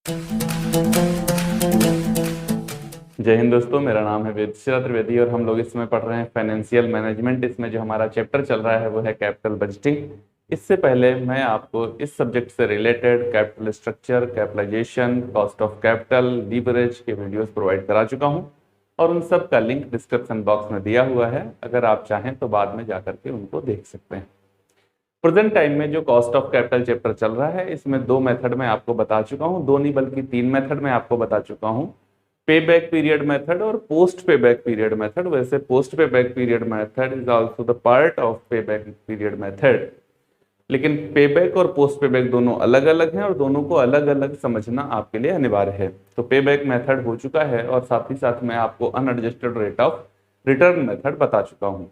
जय हिंद दोस्तों, मेरा नाम है वेदश्री त्रिवेदी और हम लोग इसमें पढ़ रहे हैं फाइनेंशियल मैनेजमेंट। इसमें जो हमारा चैप्टर चल रहा है वो है कैपिटल बजटिंग। इससे पहले मैं आपको इस सब्जेक्ट से related capital structure, capitalization, cost of capital, leverage के वीडियोस प्रोवाइड करा चुका हूं और उन सब का लिंक डिस्क्रिप्शन बॉक्स में दिया हुआ है। अगर आप चाहें तो बाद में जाकर के उनको देख सकते हैं। प्रेजेंट टाइम में जो कॉस्ट ऑफ कैपिटल चैप्टर चल रहा है इसमें दो मेथड में आपको बता चुका हूं, दो नहीं बल्कि तीन मेथड में आपको बता चुका हूं, पे बैक पीरियड मेथड और पोस्ट पे बैक पीरियड मेथड। वैसे पोस्ट पे back period method is also the part of पे बैक पीरियड मेथड, लेकिन पे बैक और पोस्ट पे बैक दोनों अलग अलग हैं और दोनों को अलग अलग समझना आपके लिए अनिवार्य है। तो पे बैक मेथड हो चुका है और साथ ही साथ मैं आपको unadjusted rate of return method बता चुका हूं।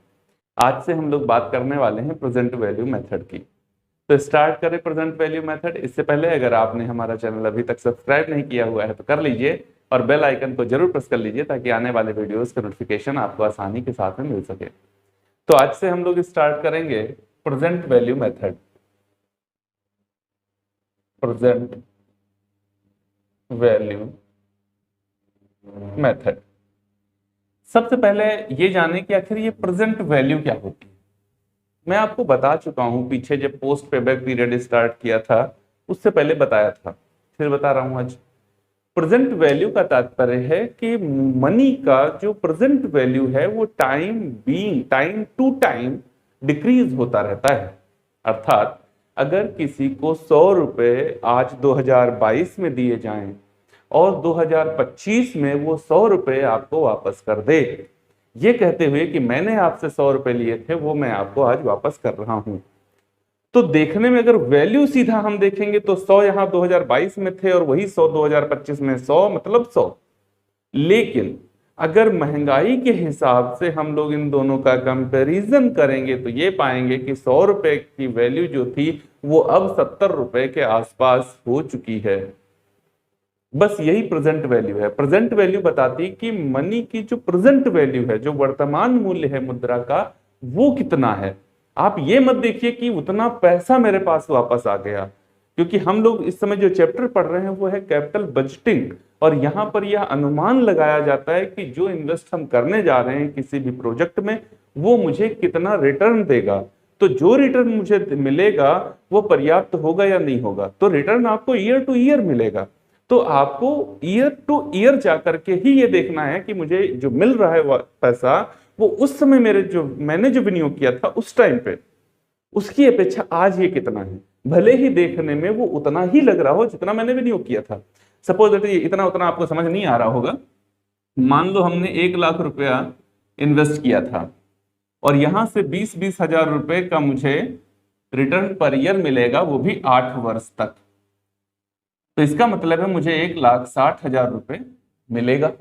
आज से हम लोग बात करने वाले हैं प्रेजेंट वैल्यू मेथड की। तो स्टार्ट करें प्रेजेंट वैल्यू मेथड। इससे पहले अगर आपने हमारा चैनल अभी तक सब्सक्राइब नहीं किया हुआ है तो कर लीजिए और बेल आइकन को जरूर प्रेस कर लीजिए ताकि आने वाले वीडियोस का नोटिफिकेशन आपको आसानी के साथ में मिल सके। तो आज से हम लोग स्टार्ट करेंगे present value method. Present value method. सबसे पहले ये जाने कि आखिर ये प्रेजेंट वैल्यू क्या होती है। मैं आपको बता चुका हूं पीछे जब पोस्ट पेबैक पीरियड स्टार्ट किया था उससे पहले बताया था, फिर बता रहा हूं आज। प्रेजेंट वैल्यू का तात्पर्य है कि मनी का जो प्रेजेंट वैल्यू है वो टाइम टू टाइम डिक्रीज होता रहता है। अर्थात अगर किसी को 100 रुपए आज 2022 में दिए जाएं और 2025 में वो 100 रुपए आपको वापस कर दे, ये कहते हुए कि मैंने आपसे 100 रुपए लिए थे वो मैं आपको आज वापस कर रहा हूं, तो देखने में अगर वैल्यू सीधा हम देखेंगे तो 100 यहां 2022 में थे और वही 100 2025 में, 100 मतलब 100। लेकिन अगर महंगाई के हिसाब से हम लोग इन दोनों का कंपैरिजन करेंगे तो ये पाएंगे कि 100 रुपए की वैल्यू जो थी वो अब 70 रुपए के आसपास हो चुकी है। बस यही प्रेजेंट वैल्यू है। प्रेजेंट वैल्यू बताती कि मनी की जो प्रेजेंट वैल्यू है, जो वर्तमान मूल्य है मुद्रा का, वो कितना है। आप ये मत देखिए कि उतना पैसा मेरे पास वापस आ गया, क्योंकि हम लोग इस समय जो चैप्टर पढ़ रहे हैं वो है कैपिटल बजटिंग और यहां पर यह अनुमान लगाया जाता है कि जो इन्वेस्ट हम करने जा रहे हैं किसी भी प्रोजेक्ट में वो मुझे कितना रिटर्न देगा। तो जो रिटर्न मुझे मिलेगा वो पर्याप्त होगा या नहीं होगा। तो रिटर्न आपको ईयर टू ईयर मिलेगा, तो आपको ईयर टू ईयर जाकर के ही ये देखना है कि मुझे जो मिल रहा है पैसा वो उस समय मैंने जो विनियोग किया था उस टाइम पे, उसकी अपेक्षा आज ये कितना है। भले ही देखने में वो उतना ही लग रहा हो जितना मैंने विनियोग किया था। सपोज दैट इतना उतना आपको समझ नहीं आ रहा होगा। मान लो हमने 1 लाख रुपया इन्वेस्ट किया था और यहां से 20-20 हजार रुपए का मुझे रिटर्न पर ईयर मिलेगा, वो भी 8 वर्ष तक। तो इसका मतलब है मुझे 1,60,000 रुपए मिलेगा।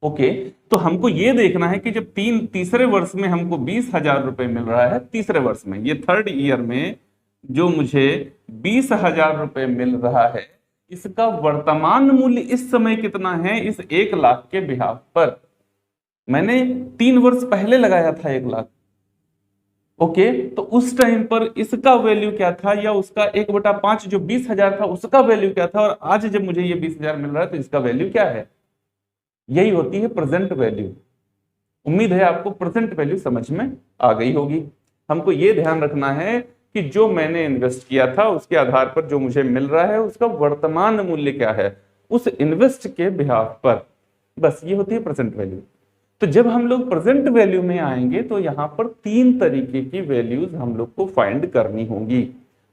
ओके, तो हमको ये देखना है कि जब तीसरे वर्ष में हमको 20,000 रुपए मिल रहा है, तीसरे वर्ष में ये थर्ड ईयर में जो मुझे 20,000 रुपए मिल रहा है, इसका वर्तमान मूल्य इस समय कितना है इस 1 लाख के बिहाफ पर। मैंने 3 वर्ष पहले लगाया था 1 लाख। ओके, तो उस टाइम पर इसका वैल्यू क्या था, या उसका 1/5 जो 20,000 था उसका वैल्यू क्या था, और आज जब मुझे ये 20,000 मिल रहा है तो इसका वैल्यू क्या है। यही होती है प्रेजेंट वैल्यू। उम्मीद है आपको प्रेजेंट वैल्यू समझ में आ गई होगी। हमको ये ध्यान रखना है कि जो मैंने इन्वेस्ट किया था उसके आधार पर जो मुझे मिल रहा है उसका वर्तमान मूल्य क्या है उस इन्वेस्ट के बिहाफ पर। बस ये होती है प्रेजेंट वैल्यू। तो जब हम लोग प्रेजेंट वैल्यू में आएंगे तो यहां पर 3 तरीके की वैल्यूज हम लोग को फाइंड करनी होंगी।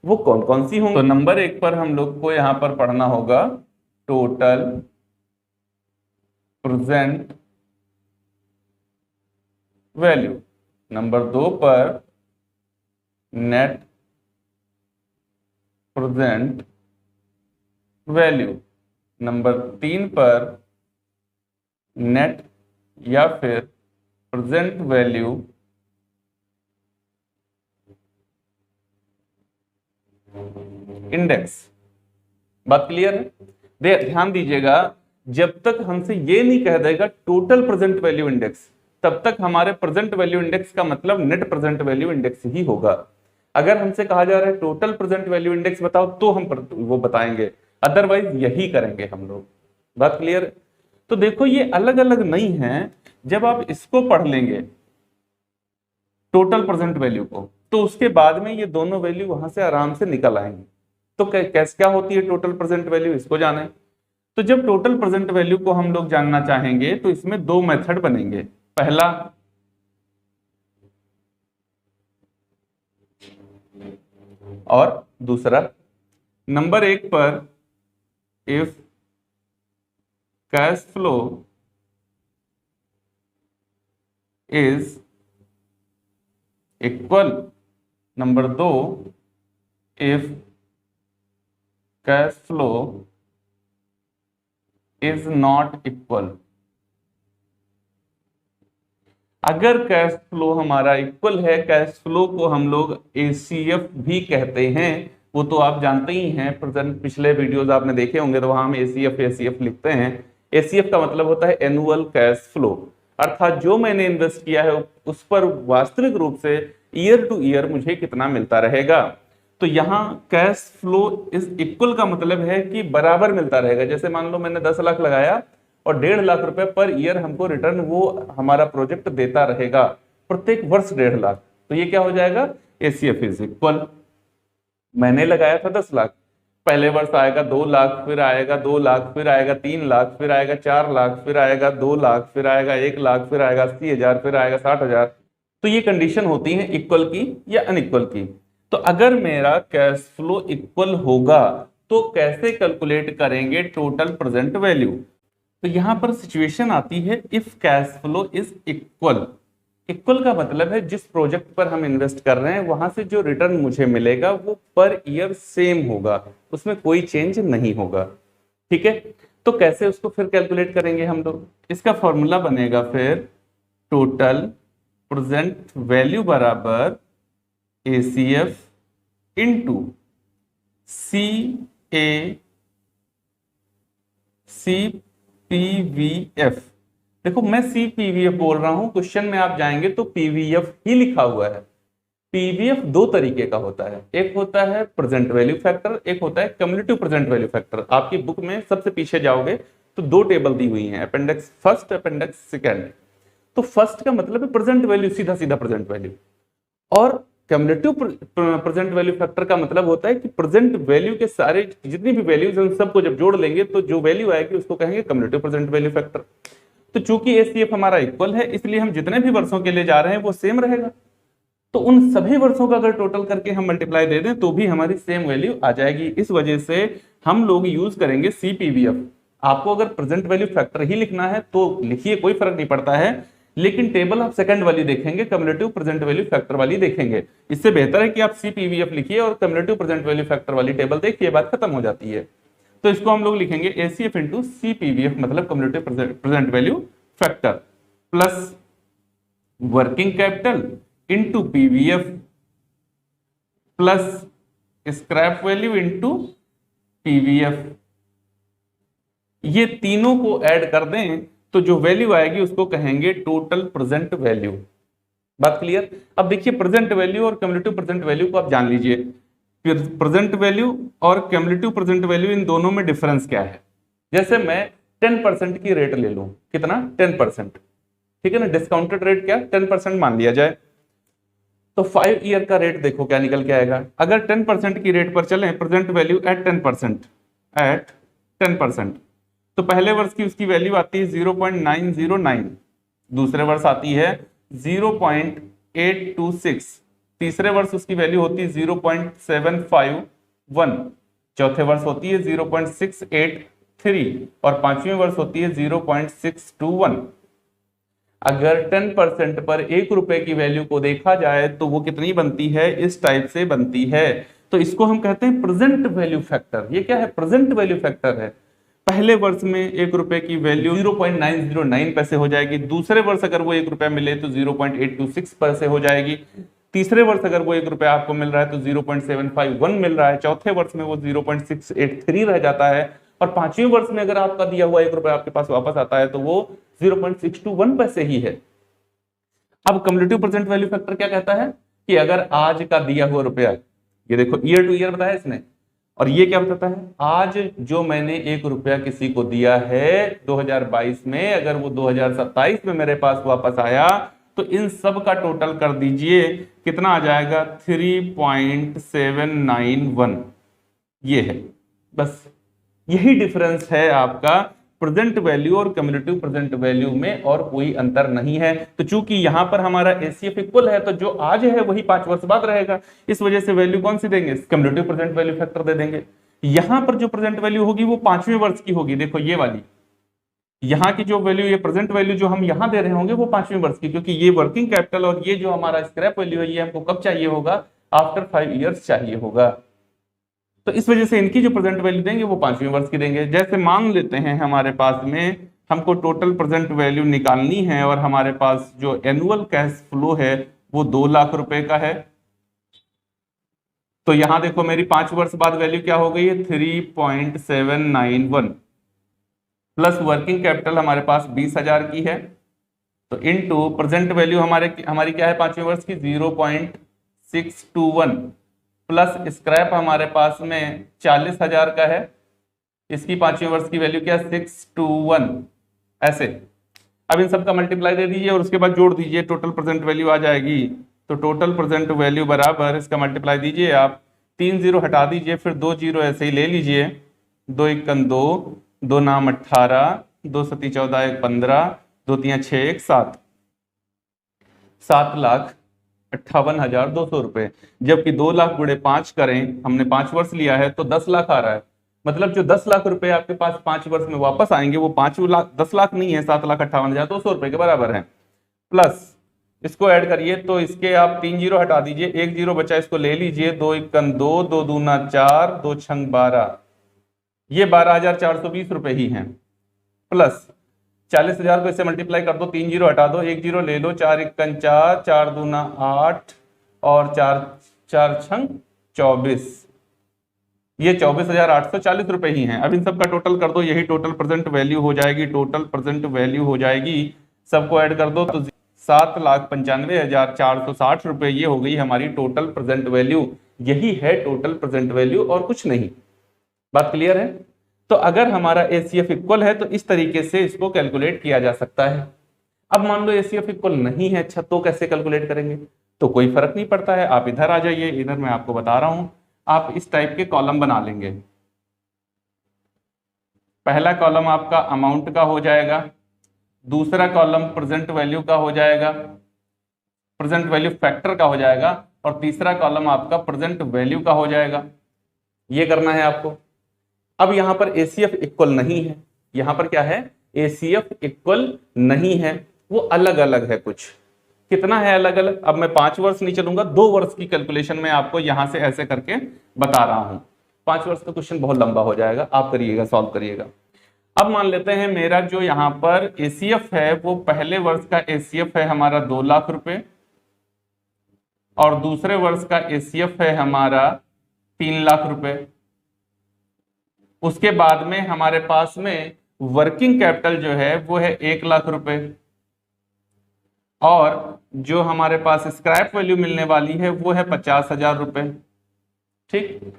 वो कौन कौन सी होंगी। तो नंबर 1 पर हम लोग को यहां पर पढ़ना होगा टोटल प्रेजेंट वैल्यू। नंबर 2 पर नेट प्रेजेंट वैल्यू। नंबर 3 पर नेट या फिर प्रेजेंट वैल्यू इंडेक्स। बात क्लियर है। ध्यान दीजिएगा, जब तक हमसे ये नहीं कह देगा टोटल प्रेजेंट वैल्यू इंडेक्स, तब तक हमारे प्रेजेंट वैल्यू इंडेक्स का मतलब नेट प्रेजेंट वैल्यू इंडेक्स ही होगा। अगर हमसे कहा जा रहा है टोटल प्रेजेंट वैल्यू इंडेक्स बताओ तो हम वो बताएंगे। अदरवाइज यही करेंगे हम लोग। बात क्लियर? तो देखो ये अलग अलग नहीं है, जब आप इसको पढ़ लेंगे टोटल प्रेजेंट वैल्यू को, तो उसके बाद में ये दोनों वैल्यू वहां से आराम से निकल आएंगे। तो कैसे क्या होती है टोटल प्रेजेंट वैल्यू, इसको जाने। तो जब टोटल प्रेजेंट वैल्यू को हम लोग जानना चाहेंगे तो इसमें दो मेथड बनेंगे। पहला और दूसरा। नंबर एक पर if cash flow is equal, number दो if cash flow is not equal. अगर कैश फ्लो हमारा इक्वल है, कैश फ्लो को हम लोग एसीएफ भी कहते हैं, वो तो आप जानते ही हैं, प्रेजेंट पिछले वीडियोस आपने देखे होंगे, तो वहां हम एसीएफ एसीएफ लिखते हैं। एसीएफ का मतलब होता है एनुअल कैश फ्लो, अर्थात जो मैंने इन्वेस्ट किया है उस पर वास्तविक रूप से ईयर टू ईयर मुझे कितना मिलता रहेगा। तो यहाँ कैश फ्लो इज इक्वल का मतलब है कि बराबर मिलता रहेगा। जैसे मान लो मैंने 10 लाख लगाया और 1.5 लाख रुपए पर ईयर हमको रिटर्न वो हमारा प्रोजेक्ट देता रहेगा, प्रत्येक वर्ष 1.5 लाख। तो ये क्या हो जाएगा, एसीएफ इज इक्वल, मैंने लगाया था 10 लाख, पहले वर्ष आएगा 2 लाख, फिर आएगा 2 लाख, फिर आएगा 3 लाख, फिर आएगा 4 लाख, फिर आएगा 2 लाख, फिर आएगा 1 लाख, फिर आएगा 80,000, फिर आएगा 60,000। तो ये कंडीशन होती है इक्वल की या अनइक्वल की। तो अगर मेरा कैश फ्लो इक्वल होगा तो कैसे कैलकुलेट करेंगे टोटल प्रेजेंट वैल्यू। तो यहां पर सिचुएशन आती है if cash flow is equal. Equal का मतलब है जिस प्रोजेक्ट पर हम इन्वेस्ट कर रहे हैं वहां से जो रिटर्न मुझे मिलेगा वो पर ईयर सेम होगा, उसमें कोई चेंज नहीं होगा। ठीक है, तो कैसे उसको फिर कैलकुलेट करेंगे हम लोग, इसका फॉर्मूला बनेगा फिर टोटल प्रेजेंट वैल्यू बराबर एसीएफ इंटू सी ए सी पीवीएफ। देखो मैं सीपीवीएफ बोल रहा हूं, क्वेश्चन में आप जाएंगे तो पीवीएफ ही लिखा हुआ है। पीवीएफ दो तरीके का होता है, एक होता है प्रेजेंट वैल्यू फैक्टर, एक होता है कम्युलेटिव प्रेजेंट वैल्यू फैक्टर। आपकी बुक में सबसे पीछे जाओगे तो दो टेबल दी हुई हैं, अपेंडिक्स फर्स्ट, अपेंडिक्स सेकंड। तो फर्स्ट का मतलब है प्रेजेंट वैल्यू, सीधा सीधा प्रेजेंट वैल्यू, और कम्युलेटिव प्रेजेंट वैल्यू फैक्टर का मतलब होता है कि प्रेजेंट वैल्यू के सारे जितनी भी वैल्यूज हैं उन सबको जब जोड़ लेंगे तो जो वैल्यू आएगी उसको कहेंगे कम्युलेटिव प्रेजेंट वैल्यू फैक्टर। तो चूंकि एसीएफ हमारा इक्वल है इसलिए हम जितने भी वर्षों के लिए जा रहे हैं वो सेम रहेगा। तो उन सभी वर्षों का अगर टोटल करके हम मल्टीप्लाई दे दें तो भी हमारी सेम वैल्यू आ जाएगी। इस वजह से हम लोग यूज करेंगे सीपीवीएफ। आपको अगर प्रेजेंट वैल्यू फैक्टर ही लिखना है तो लिखिए, कोई फर्क नहीं पड़ता है, लेकिन टेबल आप सेकंड वाली देखेंगे, कम्युलेटिव प्रेजेंट वैल्यू फैक्टर वाली देखेंगे। इससे बेहतर है कि आप सीपीवीएफ लिखिए और कम्युलेटिव प्रेजेंट वैल्यू फैक्टर वाली टेबल देखिए, बात खत्म हो जाती है। तो इसको हम लोग लिखेंगे एसीएफ इंटू सीपीवीएफ, मतलब cumulative present value factor, plus working capital into PVF, plus scrap value into PVF. ये तीनों को ऐड कर दें तो जो वैल्यू आएगी उसको कहेंगे टोटल प्रेजेंट वैल्यू। बात क्लियर? अब देखिए प्रेजेंट वैल्यू और कम्युलेटिव प्रेजेंट वैल्यू को आप जान लीजिए। प्रेजेंट वैल्यू और कम्युलेटिव प्रेजेंट वैल्यू, इन दोनों में डिफरेंस क्या है। जैसे मैं 10% की रेट ले लूं, कितना, 10%, ठीक है ना, डिस्काउंटेड रेट क्या 10% मान लिया जाए, तो 5 ईयर का रेट देखो क्या निकल के आएगा। अगर 10% की रेट पर चलें, प्रेजेंट वैल्यू एट 10%, तो पहले वर्ष की उसकी वैल्यू आती है 0.909, दूसरे वर्ष आती है 0.826, तीसरे वर्ष उसकी वैल्यू होती है 0.751, चौथे वर्ष होती है 0.683 और पांचवें वर्ष होती है 0.621। अगर 10% पर 1 रुपए की वैल्यू को देखा जाए तो वो कितनी बनती है, इस टाइप से बनती है। तो इसको हम कहते हैं प्रेजेंट वैल्यू फैक्टर। ये क्या है, प्रेजेंट वैल्यू फैक्टर है। पहले वर्ष में 1 रुपए की वैल्यू 0.909 पैसे हो जाएगी, दूसरे वर्ष अगर वो 1 रुपया मिले तो 0.826 पैसे हो जाएगी, तीसरे वर्ष अगर वो 1 रुपया आपको मिल रहा है तो 0.751 मिल रहा है, चौथे वर्ष में वो 0.683 रह जाता है, और पांचवें वर्ष में अगर आपका दिया हुआ 1 रुपया आपके पास वापस आता है तो वो 0.621 पैसे ही है। अब कम्युलेटिव प्रेजेंट वैल्यू फैक्टर क्या कहता है कि अगर आज का दिया हुआ रुपया, ये देखो ईयर टू ईयर बताया इसने, और ये क्या बताता है, आज जो मैंने 1 रुपया किसी को दिया है 2022 में, अगर वो 2027 में मेरे पास वापस आया तो इन सब का टोटल कर दीजिए, कितना आ जाएगा 3.791। ये है, बस यही डिफरेंस है आपका प्रेजेंट वैल्यू और कम्युलेटिव प्रेजेंट वैल्यू में, और कोई अंतर नहीं है। तो चूंकि यहां पर हमारा एसीएफ इक्वल है, तो जो आज है वही 5 वर्ष बाद रहेगा, इस वजह से वैल्यू कौन सी देंगे, कम्युलेटिव प्रेजेंट वैल्यू फैक्टर दे देंगे। यहां पर जो प्रेजेंट वैल्यू होगी वो 5वें वर्ष की होगी, देखो ये वाली, यहाँ की जो वैल्यू, ये प्रेजेंट वैल्यू जो हम यहाँ दे रहे होंगे वो 5वें वर्ष की, क्योंकि ये वर्किंग कैपिटल और ये जो हमारा स्क्रैप वैल्यू है ये हमको कब चाहिए होगा, आफ्टर 5 ईयर्स चाहिए होगा। तो इस वजह से इनकी जो प्रेजेंट वैल्यू देंगे वो 5वें वर्ष की देंगे। जैसे मान लेते हैं हमारे पास में हमको टोटल प्रेजेंट वैल्यू निकालनी है और हमारे पास जो एनुअल कैश फ्लो है वो 2 लाख रुपए का है, तो यहां देखो मेरी 5 वर्ष बाद वैल्यू क्या हो गई है 3.791 प्लस वर्किंग कैपिटल हमारे पास 20,000 की है, तो इनटू प्रेजेंट वैल्यू हमारी क्या है 5वें वर्ष की 0.621 प्लस स्क्रैप हमारे पास में 40,000 का है, इसकी 5वें वर्ष की वैल्यू क्या है 621, ऐसे। अब इन सब का मल्टीप्लाई दे दीजिए और उसके बाद जोड़ दीजिए, टोटल प्रेजेंट वैल्यू आ जाएगी। तो टोटल प्रेजेंट वैल्यू बराबर, इसका मल्टीप्लाई दीजिए आप, 3 जीरो हटा दीजिए, फिर 2 जीरो ऐसे ही ले लीजिए, 2 एकन 2, 2 नाम 18, 2 सती 14, 1 15, 2 तियां 6, 1 7, 7,58,200 रुपए। जबकि 2 लाख गुणे 5 करें, हमने 5 वर्ष लिया है तो 10 लाख आ रहा है, मतलब जो 10 लाख रुपए आपके पास 5 वर्ष में वापस आएंगे वो 10 लाख नहीं है, 7,58,200 रुपए के बराबर है। प्लस इसको ऐड करिए, तो इसके आप 3 जीरो हटा दीजिए, 1 जीरो बचा, इसको ले लीजिए, 2 एकन 2, 2 दूना 4, 2 छंग 12, ये 12,420 रुपए ही हैं। प्लस 40,000 को इससे मल्टीप्लाई कर दो, 3 जीरो हटा दो, 1 जीरो ले लो, 4 एकन 4, 4 दूना 8 और 4 4 छंग 24, ये 24,840 रुपए ही हैं। अब इन सब का टोटल कर दो, यही टोटल प्रेजेंट वैल्यू हो जाएगी, टोटल प्रेजेंट वैल्यू हो जाएगी, सबको ऐड कर दो तो 7,95,460 रुपए, ये हो गई हमारी टोटल प्रेजेंट वैल्यू। यही है टोटल प्रेजेंट वैल्यू और कुछ नहीं। बात क्लियर है? तो अगर हमारा एसीएफ इक्वल है तो इस तरीके से इसको कैलकुलेट किया जा सकता है। अब मान लो एसीएफ इक्वल नहीं है, अच्छा तो कैसे कैलकुलेट करेंगे? तो कोई फर्क नहीं पड़ता है, आप इधर आ जाइए, इधर मैं आपको बता रहा हूं, आप इस टाइप के कॉलम बना लेंगे। पहला कॉलम आपका अमाउंट का हो जाएगा, दूसरा कॉलम प्रेजेंट वैल्यू का हो जाएगा, प्रेजेंट वैल्यू फैक्टर का हो जाएगा, और तीसरा कॉलम आपका प्रेजेंट वैल्यू का हो जाएगा। ये करना है आपको। अब यहां पर एसीएफ इक्वल नहीं है, यहां पर क्या है, एसीएफ इक्वल नहीं है, वो अलग अलग है कुछ। कितना है अलग अलग? अब मैं 5 वर्ष नहीं चलूंगा, 2 वर्ष की कैलकुलेशन में आपको यहां से ऐसे करके बता रहा हूं। 5 वर्ष का क्वेश्चन बहुत लंबा हो जाएगा, आप करिएगा, सॉल्व करिएगा। अब मान लेते हैं मेरा जो यहां पर एसीएफ है वो पहले वर्ष का एसीएफ है हमारा 2 लाख रुपए, और दूसरे वर्ष का एसीएफ है हमारा 3 लाख रुपए। उसके बाद में हमारे पास में वर्किंग कैपिटल जो है वो है 1 लाख रुपए, और जो हमारे पास स्क्रैप वैल्यू मिलने वाली है वो है 50,000 रुपए। ठीक,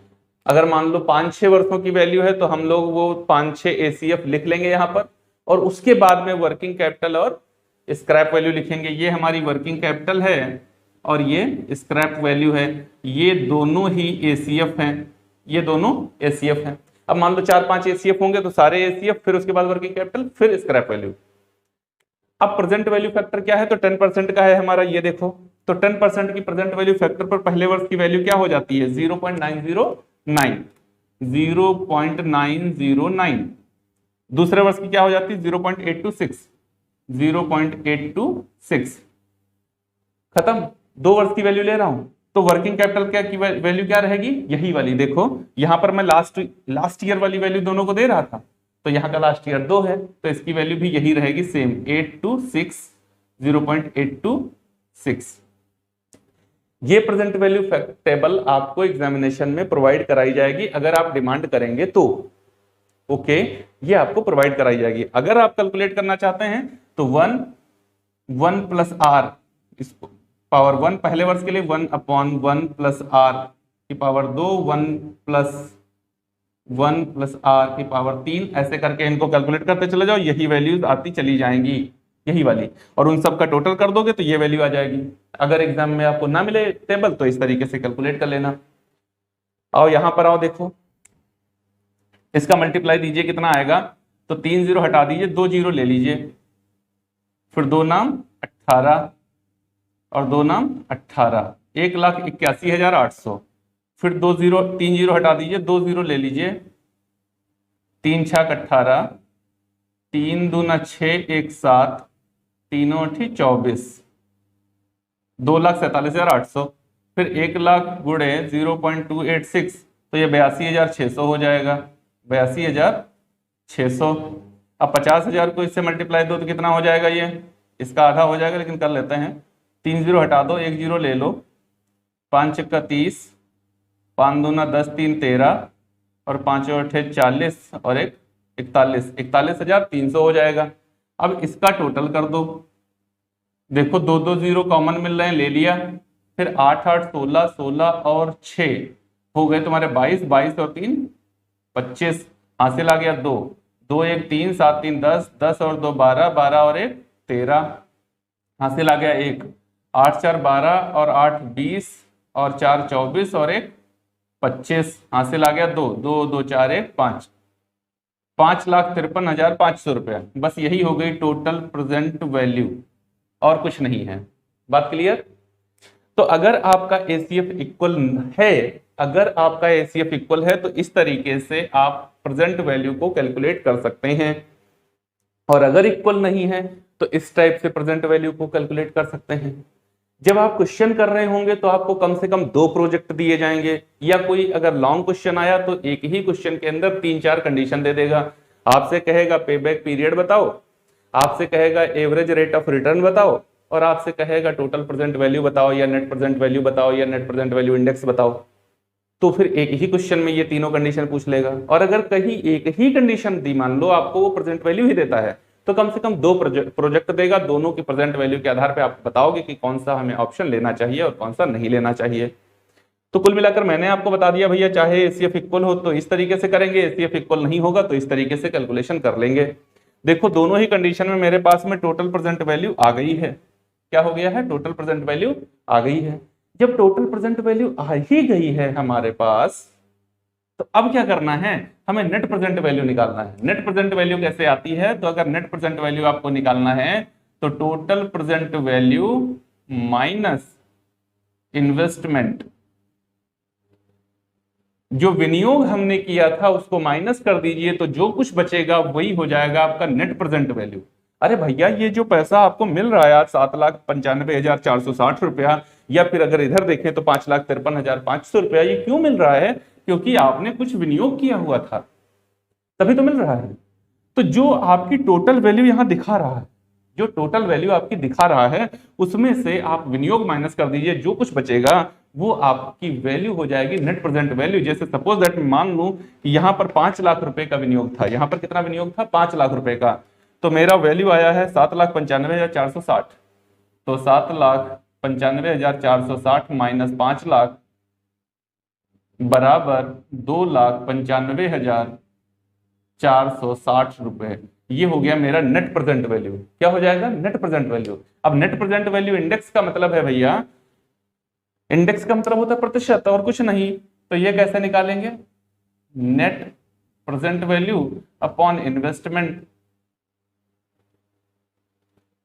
अगर मान लो 5-6 वर्षों की वैल्यू है तो हम लोग वो 5-6 एसीएफ लिख लेंगे यहां पर, और उसके बाद में वर्किंग कैपिटल और स्क्रैप वैल्यू लिखेंगे। ये हमारी वर्किंग कैपिटल है और ये स्क्रैप वैल्यू है, ये दोनों ही एसीएफ हैं, ये दोनों एसीएफ हैं। अब मान लो 4-5 एसीएफ होंगे तो सारे एसीएफ, फिर उसके बाद वर्किंग कैपिटल, फिर स्क्रैप वैल्यू। अब प्रेजेंट वैल्यू फैक्टर क्या है, तो 10% का है हमारा, ये देखो, तो 10% की प्रेजेंट वैल्यू फैक्टर पर पहले वर्ष की वैल्यू क्या हो जाती है 0.909, 0.909। दूसरे वर्ष की क्या हो जाती है 0.826, 0.826। खत्म, 2 वर्ष की वैल्यू ले रहा हूं, तो वर्किंग कैपिटल क्या की वैल्यू क्या रहेगी, यही वाली। देखो यहां पर मैं लास्ट ईयर वाली वैल्यू दोनों को दे रहा था, तो यहाँ का लास्ट ईयर 2 है, तो इसकी वैल्यू भी यही रहेगी, सेम 826, 0.826। ये प्रेजेंट वैल्यू टेबल आपको एग्जामिनेशन में प्रोवाइड कराई जाएगी, अगर आप डिमांड करेंगे तो। ओके, ये आपको प्रोवाइड कराई जाएगी। अगर आप कैलकुलेट करना चाहते हैं तो 1 प्लस आर, इसको पावर 1 पहले वर्ष के लिए 1/1 प्लस आर की पावर 2, 1 प्लस 1 प्लस आर की पावर 3, ऐसे करके इनको कैलकुलेट करते चले जाओ, यही वैल्यूज आती चली जाएंगी, यही वाली, और उन सब का टोटल कर दोगे तो ये वैल्यू आ जाएगी। अगर एग्जाम में आपको ना मिले टेबल तो इस तरीके से कैलकुलेट कर लेना। आओ यहां पर आओ, देखो इसका मल्टीप्लाई दीजिए, कितना आएगा, तो 3 जीरो हटा दीजिए, 2 जीरो ले लीजिए, फिर 2 नाम 18 और 2 नाम 18, 1,81,800, फिर 2 जीरो, 3 जीरो हटा दीजिए, 2 जीरो ले लीजिए, 3 छक 18, 3 दूना 6, 1 7, 3 8 24, 2,47,800, फिर 1 लाख गुणे 0.286, तो ये 82,600 हो जाएगा, 82,600। अब 50,000 को इससे मल्टीप्लाई दो तो कितना हो जाएगा, ये इसका आधा हो जाएगा, लेकिन कर लेते हैं, 3 जीरो हटा दो, 1 जीरो ले लो, 5 का 30, 5 दूना 10, 3 13, और 5 8 40, और 1 41, 41,300 हो जाएगा। अब इसका टोटल कर दो, देखो 2 2 जीरो कॉमन मिल रहे हैं, ले लिया, फिर 8 8 16, 16 और 6 हो गए तुम्हारे 22, 22 और 3 25, हासिल आ गया 2, 2 1 3, 7 3 10, 10 और 2 12, 12 और 1 13, हासिल आ गया 1, 8 4 12 और 8 20 और 4 24 और 1 25, हासिल आ गया 2, 2 2 4 1 5, 5,53,500 रुपया। बस यही हो गई टोटल प्रेजेंट वैल्यू, और कुछ नहीं है। बात क्लियर? तो अगर आपका एसीएफ इक्वल है, अगर आपका एसीएफ इक्वल है तो इस तरीके से आप प्रेजेंट वैल्यू को कैलकुलेट कर सकते हैं, और अगर इक्वल नहीं है तो इस टाइप से प्रेजेंट वैल्यू को कैलकुलेट कर सकते हैं। जब आप क्वेश्चन कर रहे होंगे तो आपको कम से कम 2 प्रोजेक्ट दिए जाएंगे, या कोई अगर लॉन्ग क्वेश्चन आया तो एक ही क्वेश्चन के अंदर 3-4 कंडीशन दे देगा। आपसे कहेगा पेबैक पीरियड बताओ, आपसे कहेगा एवरेज रेट ऑफ रिटर्न बताओ, और आपसे कहेगा टोटल प्रेजेंट वैल्यू बताओ, या नेट प्रेजेंट वैल्यू बताओ, या नेट प्रेजेंट वैल्यू इंडेक्स बताओ। तो फिर एक ही क्वेश्चन में ये तीनों कंडीशन पूछ लेगा, और अगर कहीं एक ही कंडीशन दी, मान लो आपको वो प्रेजेंट वैल्यू ही देता है, तो कम से कम 2 प्रोजेक्ट देगा, दोनों की प्रेजेंट वैल्यू के आधार पे आप बताओगे कि कौन सा हमें ऑप्शन लेना चाहिए और कौन सा नहीं लेना चाहिए। तो कुल मिलाकर मैंने आपको बता दिया भैया, चाहे एसीएफ इक्वल हो तो इस तरीके से करेंगे, एसीएफ इक्वल नहीं होगा तो इस तरीके से कैलकुलेशन कर लेंगे। देखो दोनों ही कंडीशन में मेरे पास में टोटल प्रेजेंट वैल्यू आ गई है। क्या हो गया है? टोटल प्रेजेंट वैल्यू आ गई है। जब टोटल प्रेजेंट वैल्यू आ ही गई है हमारे पास, तो अब क्या करना है, हमें नेट प्रेजेंट वैल्यू निकालना है। नेट प्रेजेंट वैल्यू कैसे आती है? तो अगर नेट प्रेजेंट वैल्यू आपको निकालना है तो total present value minus investment, जो विनियोग हमने किया था उसको माइनस कर दीजिए, तो जो कुछ बचेगा वही हो जाएगा आपका नेट प्रेजेंट वैल्यू। अरे भैया ये जो पैसा आपको मिल रहा है आज 7,95,460 रुपया, या फिर अगर इधर देखें तो 5,53,500 रुपया, ये क्यों मिल रहा है? क्योंकि आपने कुछ विनियोग किया हुआ था, तभी तो मिल रहा है। तो जो आपकी टोटल वैल्यू यहां दिखा रहा है, जो टोटल वैल्यू आपकी दिखा रहा है, उसमें से आप विनियोग माइनस कर दीजिए, जो कुछ बचेगा वो आपकी वैल्यू हो जाएगी नेट प्रेजेंट वैल्यू। जैसे सपोज दैट मान लूं कि यहां पर 5 लाख रुपए का विनियोग था, यहां पर कितना विनियोग था? 5 लाख रुपए का, तो मेरा वैल्यू आया है 7,95,460। तो 7,95,460 माइनस 5 लाख बराबर 2,95,460 रुपए। ये हो गया मेरा नेट प्रेजेंट वैल्यू। क्या हो जाएगा? Net present value. अब नेट प्रेजेंट वैल्यू इंडेक्स का मतलब है भैया, इंडेक्स का मतलब होता है प्रतिशत और कुछ नहीं। तो ये कैसे निकालेंगे? Net present value upon investment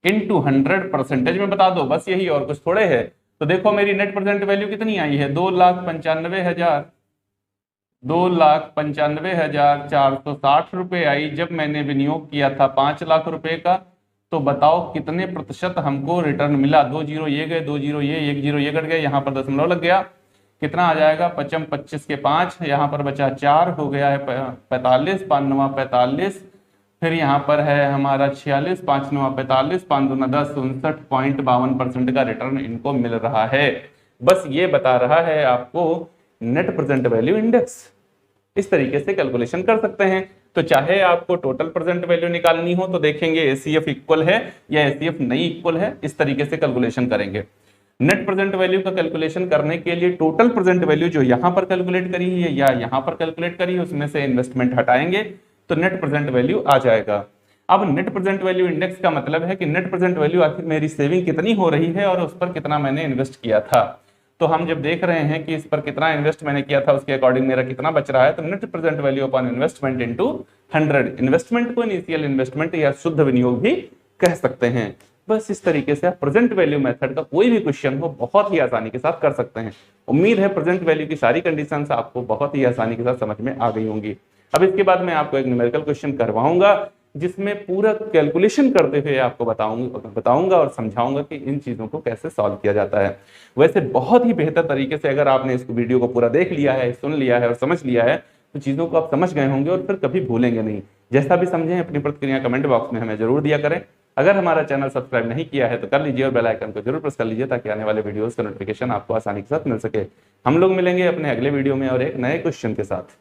into 100% में बता दो, बस यही, और कुछ थोड़े है। तो देखो मेरी नेट प्रेजेंट वैल्यू कितनी आई है? 2,95,460 रुपए आई जब मैंने विनियोग किया था 5 लाख रुपए का। तो बताओ कितने प्रतिशत हमको रिटर्न मिला? 2 जीरो ये गए, 2 जीरो ये, 1 जीरो ये कट गया, यहाँ पर दशमलव लग गया, कितना आ जाएगा? 55 25 के 5, यहाँ पर बचा 4, हो गया है 45, 5 9 45, फिर यहाँ पर है हमारा 46, 5 9 45, 5 दूना 10, 59.52% का रिटर्न इनको मिल रहा है। बस ये बता रहा है आपको नेट प्रेजेंट वैल्यू इंडेक्स। इस तरीके से कैलकुलेशन कर सकते हैं। तो चाहे आपको टोटल प्रेजेंट वैल्यू निकालनी हो तो देखेंगे एसीएफ इक्वल है या एसीएफ नहीं इक्वल है, इस तरीके से कैलकुलेशन करेंगे। नेट प्रेजेंट वैल्यू का कैलकुलेशन करने के लिए टोटल प्रेजेंट वैल्यू जो यहां पर कैलकुलेट करी है या यहां पर कैलकुलेट करी है उसमें से इन्वेस्टमेंट हटाएंगे तो नेट प्रेजेंट वैल्यू आ जाएगा। अब नेट प्रेजेंट वैल्यू इंडेक्स का मतलब है कि नेट प्रेजेंट वैल्यू आखिर मेरी सेविंग कितनी हो रही है और उस पर कितना मैंने इन्वेस्ट किया था। तो हम जब देख रहे हैं कि इस पर कितना इन्वेस्ट मैंने किया था उसके अकॉर्डिंग मेरा कितना बच रहा है, तो net present value upon investment into 100। Investment को इनिशियल इन्वेस्टमेंट या शुद्ध विनियोग भी कह सकते हैं। बस इस तरीके से आप प्रेजेंट वैल्यू मेथड का कोई भी क्वेश्चन हो बहुत ही आसानी के साथ कर सकते हैं। उम्मीद है प्रेजेंट वैल्यू की सारी कंडीशंस आपको बहुत ही आसानी के साथ समझ में आ गई होंगी। अब इसके बाद मैं आपको एक न्यूमेरिकल क्वेश्चन करवाऊंगा जिसमें पूरा कैलकुलेशन करते हुए आपको बताऊंगा और समझाऊंगा कि इन चीजों को कैसे सॉल्व किया जाता है। वैसे बहुत ही बेहतर तरीके से अगर आपने इस वीडियो को पूरा देख लिया है, सुन लिया है और समझ लिया है तो चीजों को आप समझ गए होंगे और फिर कभी भूलेंगे नहीं। जैसा भी समझें अपनी प्रतिक्रिया कमेंट बॉक्स में हमें जरूर दिया करें। अगर हमारा चैनल सब्सक्राइब नहीं किया है तो कर लीजिए और बेल आइकन को जरूर प्रेस कर लीजिए ताकि आने वाले वीडियोस का नोटिफिकेशन आपको आसानी के साथ मिल सके। हम लोग मिलेंगे अपने अगले वीडियो में और एक नए क्वेश्चन के साथ।